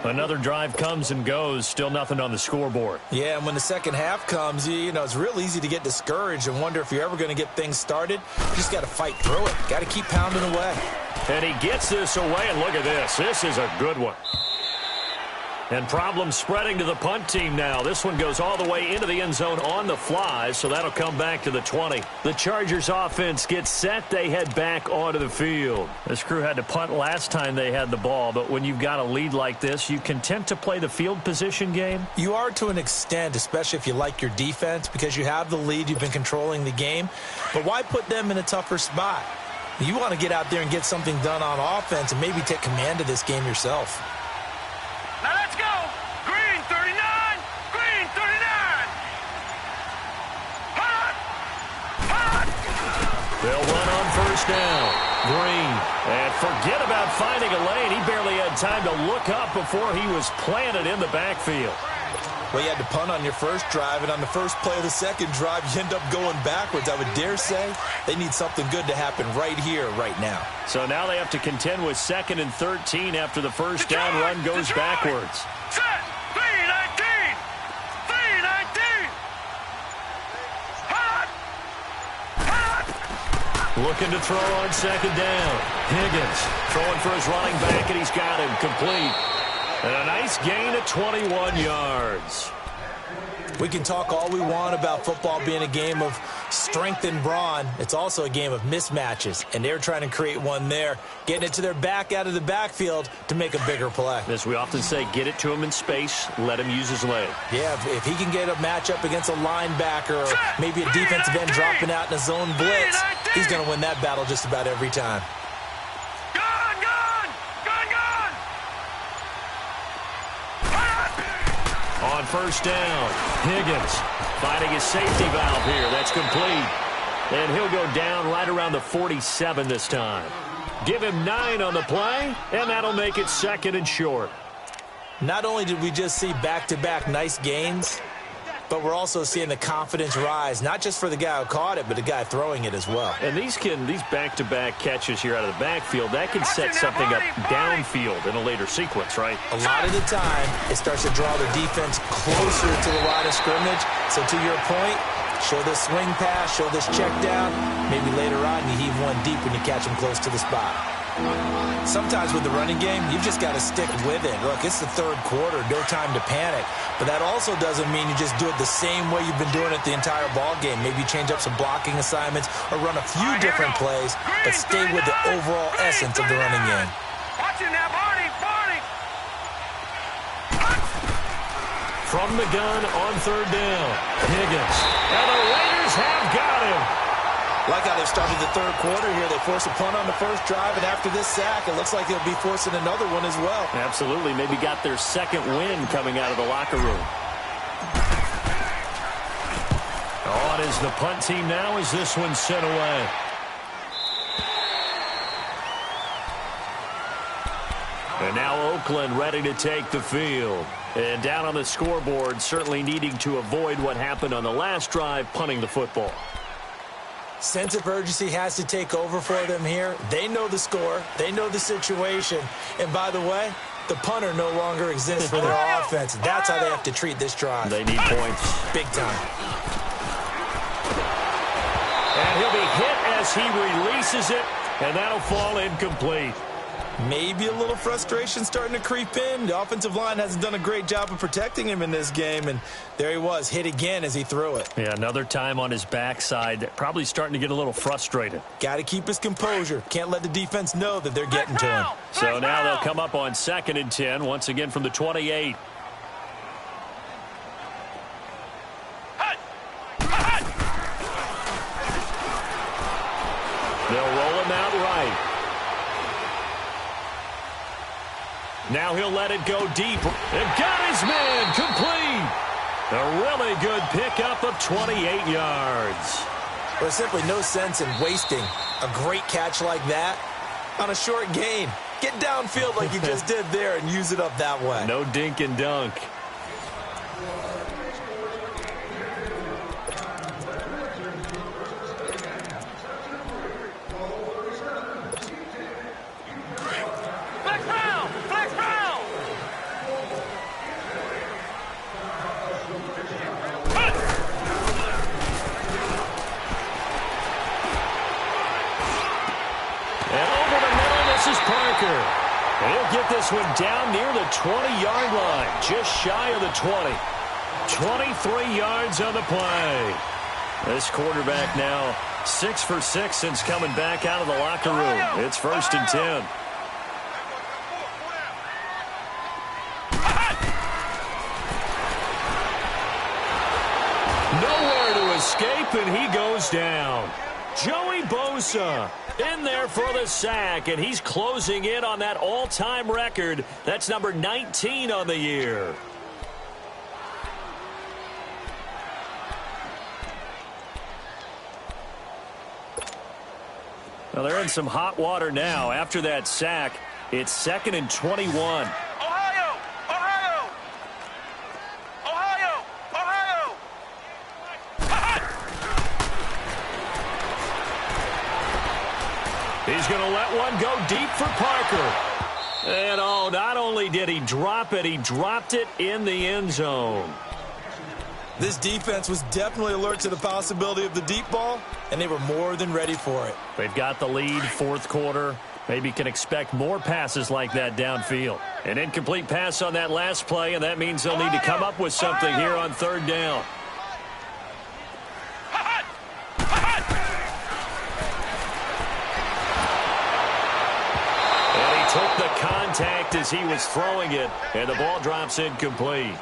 Another drive comes and goes, still nothing on the scoreboard. Yeah, and when the second half comes, you know, it's real easy to get discouraged and wonder if you're ever going to get things started. You just got to fight through it. Got to keep pounding away. And he gets this away, and look at this. This is a good one. And problems spreading to the punt team now. This one goes all the way into the end zone on the fly, so that'll come back to the 20. The Chargers offense gets set. They head back onto the field. This crew had to punt last time they had the ball, but when you've got a lead like this, you content to play the field position game? You are to an extent, especially if you like your defense, because you have the lead. You've been controlling the game. But why put them in a tougher spot? You want to get out there and get something done on offense and maybe take command of this game yourself. Now let's go. Green 39. Green 39. Hot. Hot. They'll run on first down. Green. And forget about finding a lane. He barely had time to look up before he was planted in the backfield. Well, you had to punt on your first drive, and on the first play of the second drive, you end up going backwards. I would dare say they need something good to happen right here, right now. So now they have to contend with 2nd and 13 after the first down run goes backwards. Set. 3-19. 3-19. Hot. Hot. Looking to throw on 2nd down. Higgins throwing for his running back, and he's got him complete. And a nice gain of 21 yards. We can talk all we want about football being a game of strength and brawn. It's also a game of mismatches, and they're trying to create one there, getting it to their back out of the backfield to make a bigger play. As we often say, get it to him in space, let him use his leg. Yeah, if he can get a matchup against a linebacker or maybe a defensive end dropping out in a zone blitz, he's going to win that battle just about every time. On first down, Higgins finding his safety valve here. That's complete. And he'll go down right around the 47 this time. Give him 9 on the play, and that'll make it 2nd and short. Not only did we just see back-to-back nice gains, but we're also seeing the confidence rise, not just for the guy who caught it, but the guy throwing it as well. And these back-to-back catches here out of the backfield, that can set something up downfield in a later sequence, right? A lot of the time, it starts to draw the defense closer to the line of scrimmage. So to your point, show this swing pass, show this check down. Maybe later on you heave one deep when you catch him close to the spot. Sometimes with the running game, you've just got to stick with it. Look, it's the third quarter, no time to panic. But that also doesn't mean you just do it the same way you've been doing it the entire ball game. Maybe change up some blocking assignments or run a few different plays, but stay with the overall essence of the running game. Watching that, Barney. From the gun on 3rd down, Higgins. And the Raiders have got him. Like how they've started the third quarter here. They force a punt on the first drive, and after this sack, it looks like they'll be forcing another one as well. Absolutely. Maybe got their 2nd win coming out of the locker room. On is the punt team now as this one's sent away. And now Oakland ready to take the field. And down on the scoreboard, certainly needing to avoid what happened on the last drive, punting the football. Sense of urgency has to take over for them here. They know the score. They know the situation. And by the way, the punter no longer exists for their offense. That's how they have to treat this drive. They need points. Big time. And he'll be hit as he releases it, and that'll fall incomplete. Maybe a little frustration starting to creep in. The offensive line hasn't done a great job of protecting him in this game, and there he was, hit again as he threw it. Yeah, another time on his backside, probably starting to get a little frustrated. Got to keep his composure. Can't let the defense know that they're getting to him. So now they'll come up on 2nd and 10, once again from the 28. They'll roll him out right. Now he'll let it go deep. And got his man complete. A really good pickup of 28 yards. There's simply no sense in wasting a great catch like that on a short gain. Get downfield like you just did there and use it up that way. No dink and dunk. He'll get this one down near the 20-yard line, just shy of the 20. 23 yards on the play. This quarterback now 6 for 6 since coming back out of the locker room. It's 1st and 10. Nowhere to escape, and he goes down. Joey Bosa in there for the sack, and he's closing in on that all-time record. That's number 19 on the year. Well, they're in some hot water now. After that sack, it's 2nd and 21. Ohio! Ohio! He's going to let one go deep for Parker. And, oh, not only did he drop it, he dropped it in the end zone. This defense was definitely alert to the possibility of the deep ball, and they were more than ready for it. They've got the lead, fourth quarter. Maybe can expect more passes like that downfield. An incomplete pass on that last play, and that means they'll need to come up with something here on third down. And he took the contact as he was throwing it, and the ball drops incomplete.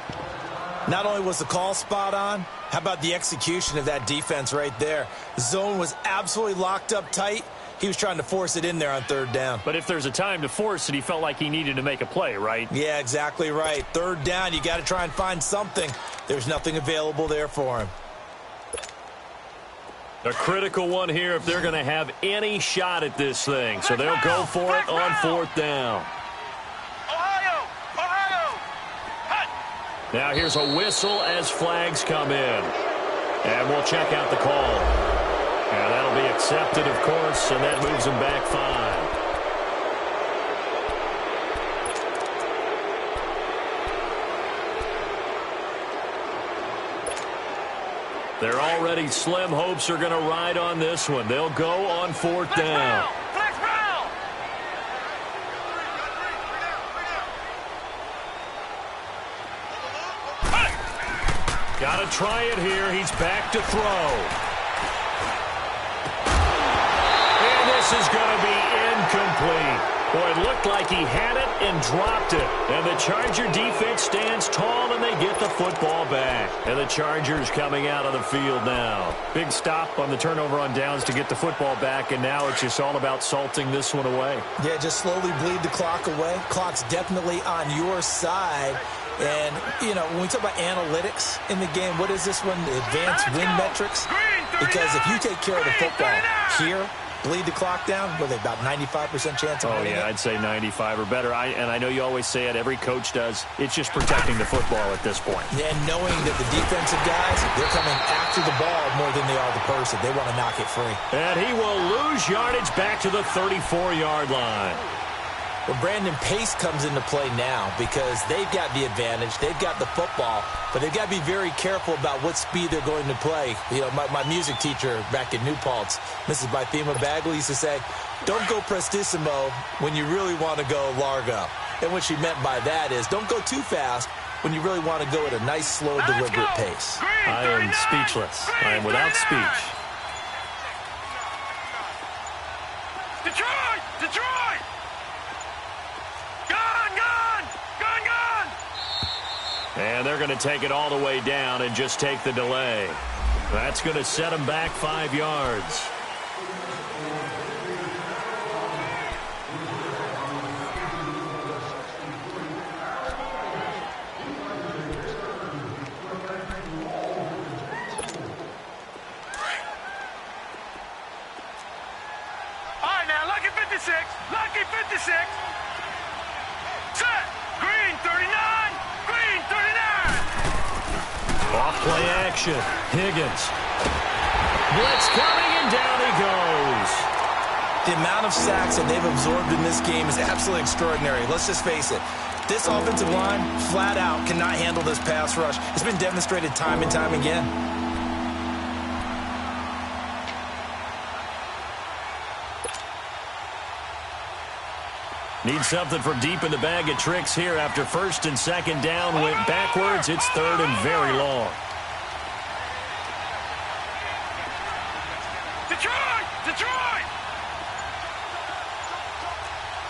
Not only was the call spot on, how about the execution of that defense right there? The zone was absolutely locked up tight. He was trying to force it in there on third down. But if there's a time to force it, he felt like he needed to make a play, right? Yeah, exactly right. Third down, you got to try and find something. There's nothing available there for him. A critical one here if they're going to have any shot at this thing. So they'll go for it on fourth down. Now here's a whistle as flags come in. And we'll check out the call. And that'll be accepted, of course, and that moves them back 5. They're already slim hopes are going to ride on this one. They'll go on fourth down. Got to try it here. He's back to throw. And this is going to be incomplete. Boy, it looked like he had it and dropped it. And the Charger defense stands tall, and they get the football back. And the Chargers coming out on the field now. Big stop on the turnover on downs to get the football back, and now it's just all about salting this one away. Yeah, just slowly bleed the clock away. Clock's definitely on your side. And, you know, when we talk about analytics in the game, what is this one? The advanced win metrics? Because if you take care of the football here, bleed the clock down, what are they, about 95% chance of winning it? I'd say 95 or better. And I know you always say it, every coach does. It's just protecting the football at this point. Yeah, and knowing that the defensive guys, they're coming after the ball more than they are the person. They want to knock it free. And he will lose yardage back to the 34-yard line. Well, Brandon, pace comes into play now because they've got the advantage. They've got the football, but they've got to be very careful about what speed they're going to play. You know, my music teacher back in New Paltz, Mrs. Bythema Bagley, used to say, don't go prestissimo when you really want to go largo. And what she meant by that is don't go too fast when you really want to go at a nice, slow, deliberate pace. I am speechless. I am without speech. Detroit! Detroit! And they're going to take it all the way down and just take the delay. That's going to set them back 5 yards. All right, now, lucky 56. Lucky 56. Set. Green 39. Green 39. Off-play action. Higgins. Blitz coming, and down he goes. The amount of sacks that they've absorbed in this game is absolutely extraordinary. Let's just face it. This offensive line, flat out, cannot handle this pass rush. It's been demonstrated time and time again. Need something from deep in the bag of tricks here after first and second down went backwards. It's third and very long. Detroit! Detroit!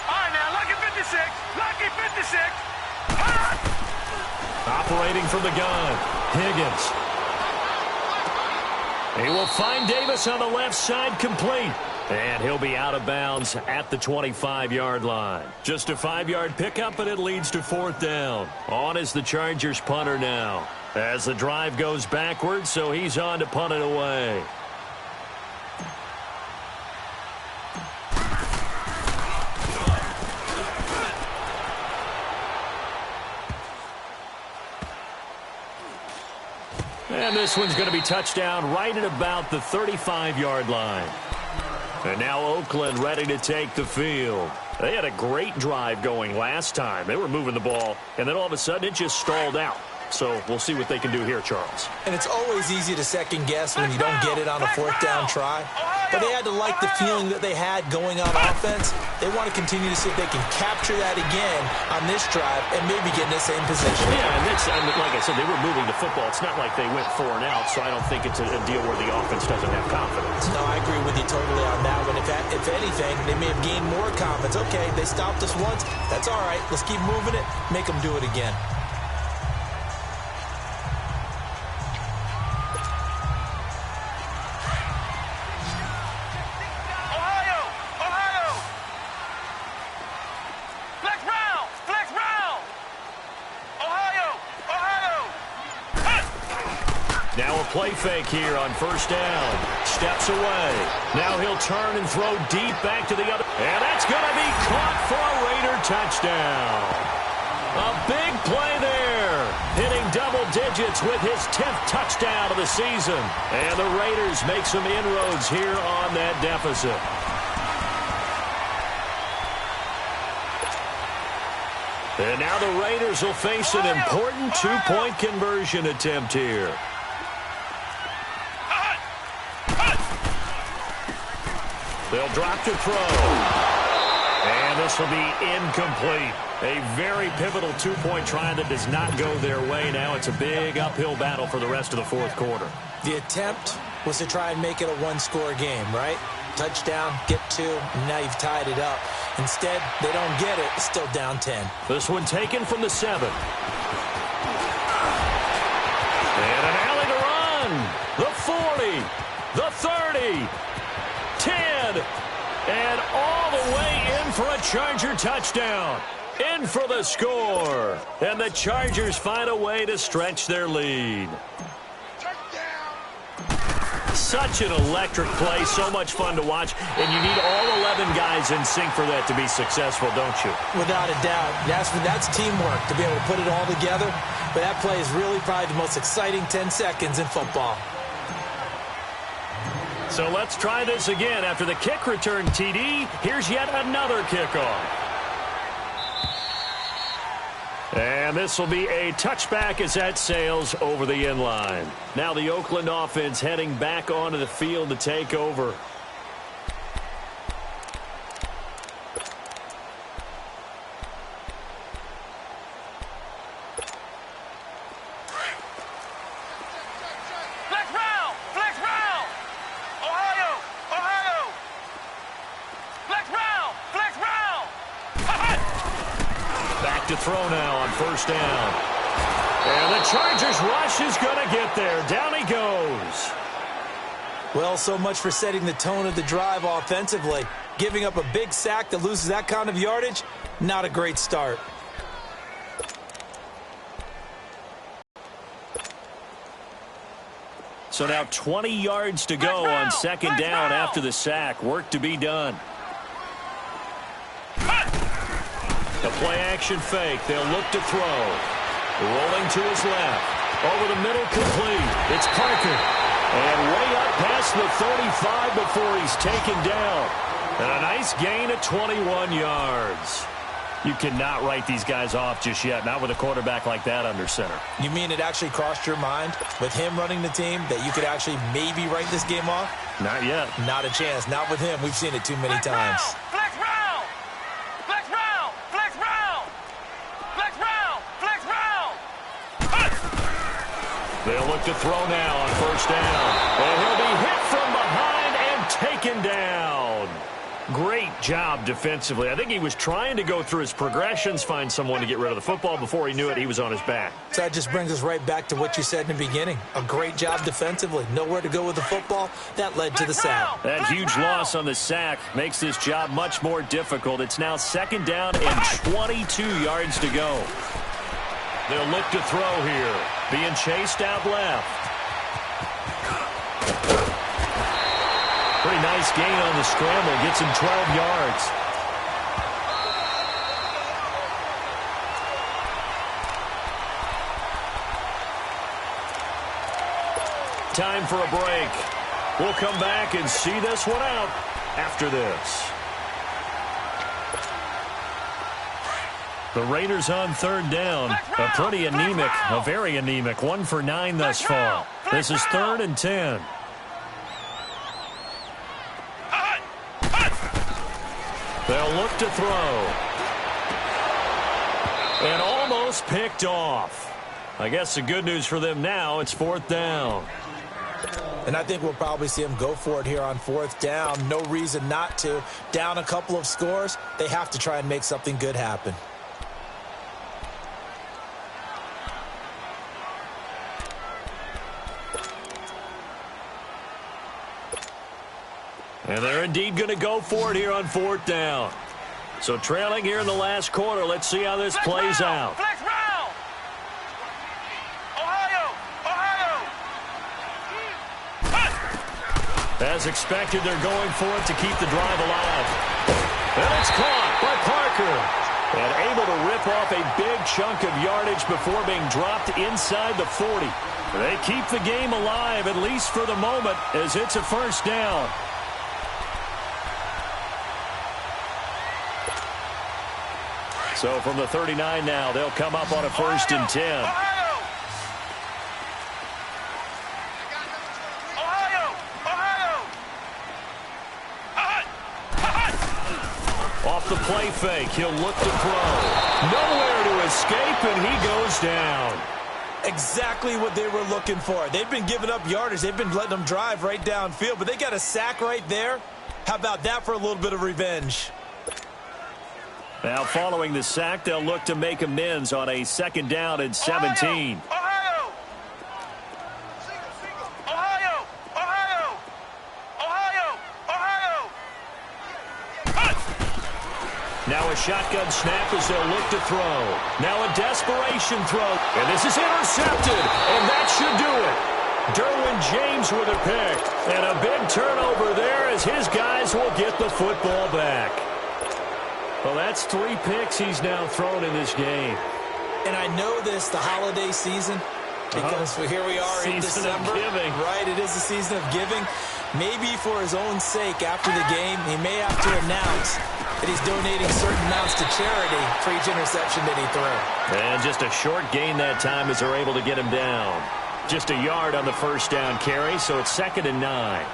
All right, now, lucky 56. Lucky 56. Operating from the gun. Higgins. He will find Davis on the left side, complete. And he'll be out of bounds at the 25-yard line. Just a 5-yard pickup, and it leads to fourth down. On is the Chargers punter now. As the drive goes backwards, so he's on to punt it away. And this one's going to be touchdown right at about the 35-yard line. And now Oakland ready to take the field. They had a great drive going last time. They were moving the ball, and then all of a sudden it just stalled out. So we'll see what they can do here, Charles. And it's always easy to second guess when you don't get it on a fourth down try. But they had to like the feeling that they had going on offense. They want to continue to see if they can capture that again on this drive and maybe get in the same position. Yeah, and like I said, they were moving the football. It's not like they went 4 and out, so I don't think it's a deal where the offense doesn't have confidence. No, I agree with you totally on that one. If anything, they may have gained more confidence. Okay, they stopped us once. That's all right. Let's keep moving it. Make them do it again. Play fake here on first down. Steps away. Now he'll turn and throw deep back to the other. And that's going to be caught for a Raider touchdown. A big play there. Hitting double digits with his 10th touchdown of the season. And the Raiders make some inroads here on that deficit. And now the Raiders will face an important two-point conversion attempt here. They'll drop to throw. And this will be incomplete. A very pivotal two-point try that does not go their way. Now it's a big uphill battle for the rest of the fourth quarter. The attempt was to try and make it a one-score game, right? Touchdown, get 2, and now you've tied it up. Instead, they don't get it. It's still down 10. This one taken from the 7. And an alley to run. The 40. The 30. 10, and all the way in for a Charger touchdown. In for the score. And the Chargers find a way to stretch their lead. Such an electric play, so much fun to watch, and you need all 11 guys in sync for that to be successful, don't you? Without a doubt. That's teamwork, to be able to put it all together. But that play is really probably the most exciting 10 seconds in football. So let's try this again. After the kick return TD, here's yet another kickoff. And this will be a touchback as that sails over the end line. Now the Oakland offense heading back onto the field to take over. To throw now on first down. And the Chargers rush is going to get there. Down he goes. Well, so much for setting the tone of the drive offensively. Giving up a big sack that loses that kind of yardage, not a great start. So now 20 yards to go on second down after the sack. Work to be done. The play-action fake. They'll look to throw. Rolling to his left. Over the middle, complete. It's Parker. And way up past the 35 before he's taken down. And a nice gain of 21 yards. You cannot write these guys off just yet, not with a quarterback like that under center. You mean it actually crossed your mind with him running the team that you could actually maybe write this game off? Not yet. Not a chance. Not with him. We've seen it too many times. They'll look to throw now on first down. And he'll be hit from behind and taken down. Great job defensively. I think he was trying to go through his progressions, find someone to get rid of the football. Before he knew it, he was on his back. So that just brings us right back to what you said in the beginning. A great job defensively. Nowhere to go with the football. That led to the sack. That huge loss on the sack makes this job much more difficult. It's now second down and 22 yards to go. They'll look to throw here. Being chased out left. Pretty nice gain on the scramble. Gets him 12 yards. Time for a break. We'll come back and see this one out. after this. The Raiders on third down. A pretty anemic, a very anemic 1 for 9 thus far. This is 3rd and 10. They'll look to throw. And almost picked off. I guess the good news for them now, it's 4th down. And I think we'll probably see them go for it here on 4th down. No reason not to. Down a couple of scores, they have to try and make something good happen. And they're indeed going to go for it here on 4th down. So trailing here in the last quarter. Let's see how this plays out. Flex round. Ohio. As expected, they're going for it to keep the drive alive. And it's caught by Parker. And able to rip off a big chunk of yardage before being dropped inside the 40. They keep the game alive, at least for the moment, as it's a 1st down. So from the 39 now, they'll come up on a 1st and 10. Off the play fake, he'll look to throw. Nowhere to escape, and he goes down. Exactly what they were looking for. They've been giving up yardage. They've been letting them drive right downfield, but they got a sack right there. How about that for a little bit of revenge? Now, following the sack, they'll look to make amends on a 2nd down and 17. Now a shotgun snap as they'll look to throw. Now a desperation throw. And this is intercepted. And that should do it. Derwin James with a pick. And a big turnover there as his guys will get the football back. Well, that's 3 picks he's now thrown in this game. And I know this, the holiday season, because here we are in December. Giving. Right, it is the season of giving. Maybe for his own sake, after the game, he may have to announce that he's donating certain amounts to charity for each interception that he threw. And just a short gain that time as they're able to get him down. Just a yard on the 1st down carry, so it's 2nd and 9.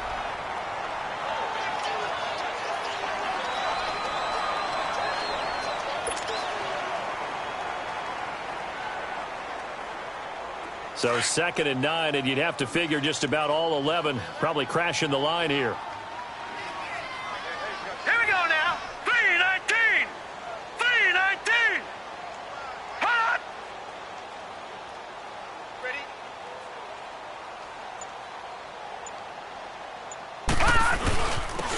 So 2nd and 9, and you'd have to figure just about all 11 probably crashing the line here. Here we go now. 3-19. 3-19. Hot. Ready? Hot.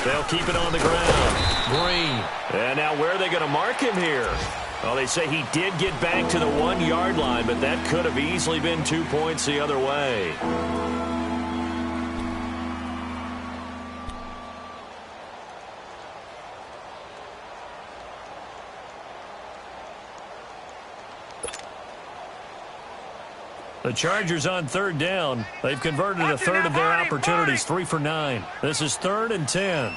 They'll keep it on the ground. Green. And now where are they going to mark him here? Well, they say he did get back to the 1-yard line, but that could have easily been 2 points the other way. The Chargers on 3rd down. They've converted a third of their opportunities, 3 for 9. This is 3rd and 10.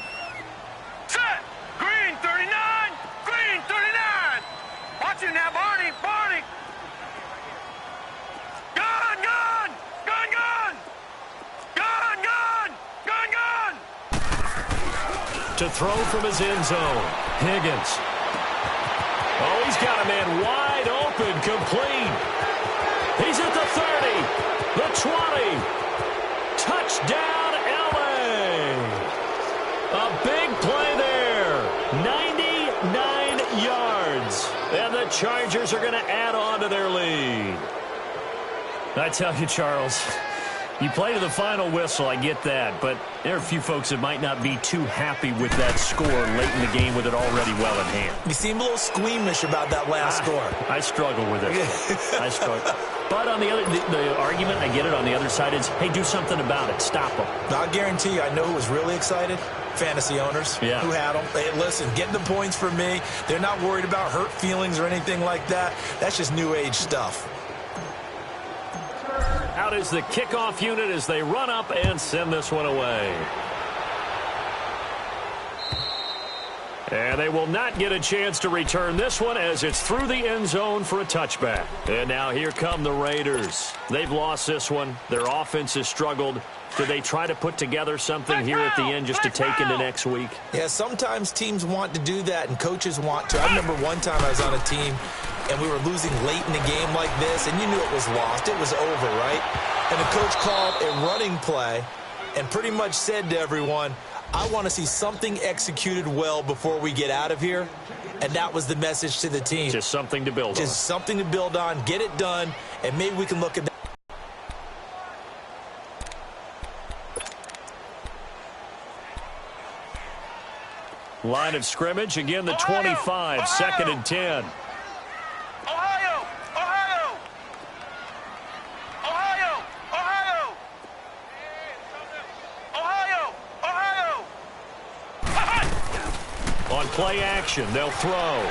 Set. Green 39. Green 39. Watch it now, Barney. Barney. Gun, gun. Gun, gun. Gun, gun. Gun, gun. To throw from his end zone. Higgins. Oh, he's got a man wide open, complete. He's at the 30, the 20. Touchdown, LA. A big play there. 99 yards. And the Chargers are going to add on to their lead. I tell you, Charles, you play to the final whistle, I get that, but there are a few folks that might not be too happy with that score late in the game with it already well in hand. You seem a little squeamish about that last score. I struggle with it. I struggle. But on the other, the argument, I get it, on the other side is, hey, do something about it. Stop them. I'll guarantee you, I know who was really excited. Fantasy owners who had them. Hey, listen, getting the points for me. They're not worried about hurt feelings or anything like that. That's just new age stuff. Out is the kickoff unit as they run up and send this one away. And they will not get a chance to return this one as it's through the end zone for a touchback. And now here come the Raiders. They've lost this one. Their offense has struggled. Do they try to put together something here at the end just to take into next week? Yeah, sometimes teams want to do that and coaches want to. I remember one time I was on a team and we were losing late in the game like this, and you knew it was lost. It was over, right? And the coach called a running play and pretty much said to everyone, I want to see something executed well before we get out of here. And that was the message to the team. Just something to build on. Just something to build on, get it done, and maybe we can look at that. Line of scrimmage, again the 25, second and 10. Ohio! Ohio! Ohio! Ohio! Ohio! Ohio! On play action, they'll throw.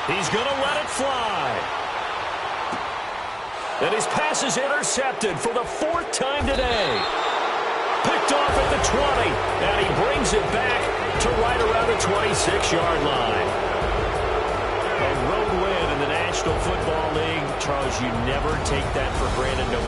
He's going to let it fly. And his pass is intercepted for the fourth time today. Picked off at the 20, and he brings it back to right around the 26-yard line. A road win in the National Football League. Charles, you never take that for granted.